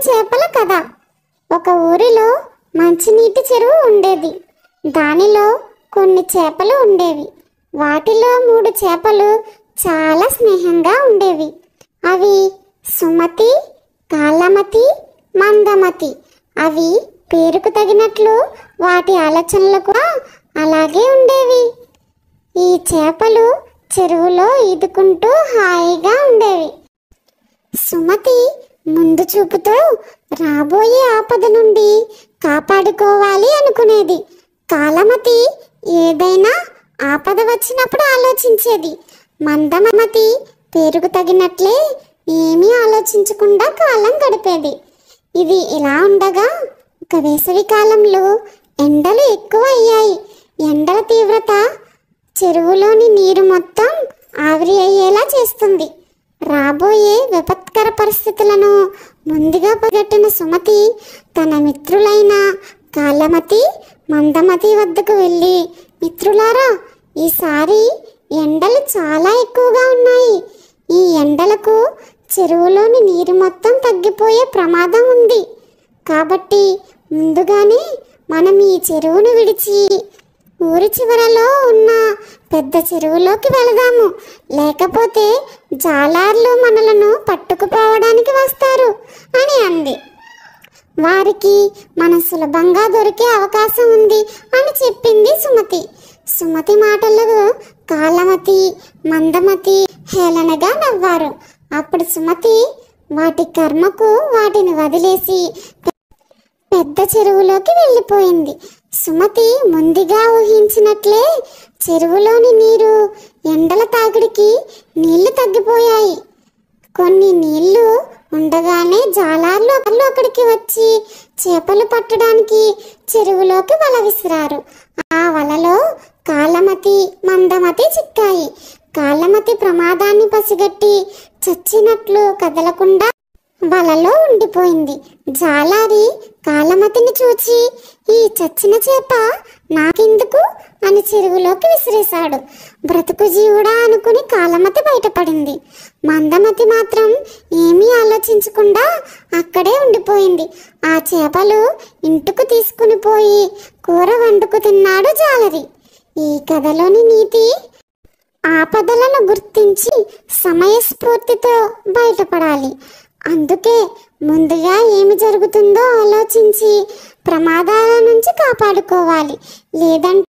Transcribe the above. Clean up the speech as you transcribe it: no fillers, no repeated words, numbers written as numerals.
చేపల కథ. ఒక ఊరిలో మంచినీటి చెరువు ఉండేది. దానిలో కొన్ని చేపలు ఉండేవి. వాటిలో 3 చేపలు చాలా స్నేహంగా ఉండేవి. అవి సుమతి, కాలమతి, మందమతి. అవి పేరుకు తగినట్లు వాటి ఆలోచనలు కూడా అలాగే ఉండేవి. ఈ చేపలు చెరువులో ఈదుకుంటూ హాయిగా ఉండేవి. సుమతి ముందు చూపుతో రాబోయే ఆపద నుండి కాపాడుకోవాలి అనుకునేది. కాలమతి ఏదైనా ఆపద వచ్చినప్పుడు ఆలోచించేది. మందమతి పేరుకు తగినట్లే ఏమీ ఆలోచించకుండా కాలం గడిపేది. ఇది ఇలా ఉండగా ఒక వేసవి కాలంలో ఎండలు ఎక్కువ అయ్యాయి. ఎండల తీవ్రత చెరువులోని నీరు మొత్తం ఆవిరి అయ్యేలా చేస్తుంది. రాబోయే విపత్కర పరిస్థితులను ముందుగా పగట్టిన సుమతి తన మిత్రులైన కాలమతి, మందమతి వద్దకు వెళ్ళి, మిత్రులారా, ఈసారి ఎండలు చాలా ఎక్కువగా ఉన్నాయి. ఈ ఎండలకు చెరువులోని నీరు మొత్తం తగ్గిపోయే ప్రమాదం ఉంది. కాబట్టి ముందుగానే మనం ఈ చెరువును విడిచి ఊరి చివరలో ఉన్న పెద్ద చెరువులోకి వెళదాము. లేకపోతే జాలార్లు మనలను పట్టుకుపోవడానికి వస్తారు అని అంది. వారికి మనం సులభంగా దొరికే అవకాశం ఉంది అని చెప్పింది సుమతి. సుమతి మాటలకు కాలమతి, మందమతి హేళనగా నవ్వారు. అప్పుడు సుమతి వాటి కర్మకు వాటిని వదిలేసి పెద్ద చెరువులోకి వెళ్ళిపోయింది. సుమతి ముందుగా ఊహించినట్లే చెరువులోని నీరు ఎండల తాకిడికి నీళ్లు తగ్గిపోయాయి. కొన్ని నీళ్లు ఉండగానే జాలార్లు అక్కడికి వచ్చి చేపలు పట్టడానికి చెరువులోకి వల విసిరారు. ఆ వలలో కాలమతి, మందమతి చిక్కాయి. కాలమతి ప్రమాదాన్ని పసిగట్టి చచ్చినట్లు కదలకుండా వలలో ఉండిపోయింది. జాలారి కాలమతిని చూచి, ఈ చచ్చిన చేప నాకెందుకు అని చెరువులోకి విసిరేశాడు. బ్రతుకు జీవుడా అనుకుని కాలమతి బయటపడింది. మందమతి మాత్రం ఏమీ ఆలోచించకుండా అక్కడే ఉండిపోయింది. ఆ చేపలు ఇంటికి తీసుకుని పోయి కూర వండుకు తిన్నాడు జాలరి. ఈ కథలోని నీతి, ఆపదలను గుర్తించి సమయస్ఫూర్తితో బయటపడాలి. అందుకే ముందుగా ఏమి జరుగుతుందో ఆలోచించి ప్రమాదాల నుంచి కాపాడుకోవాలి. లేదంటే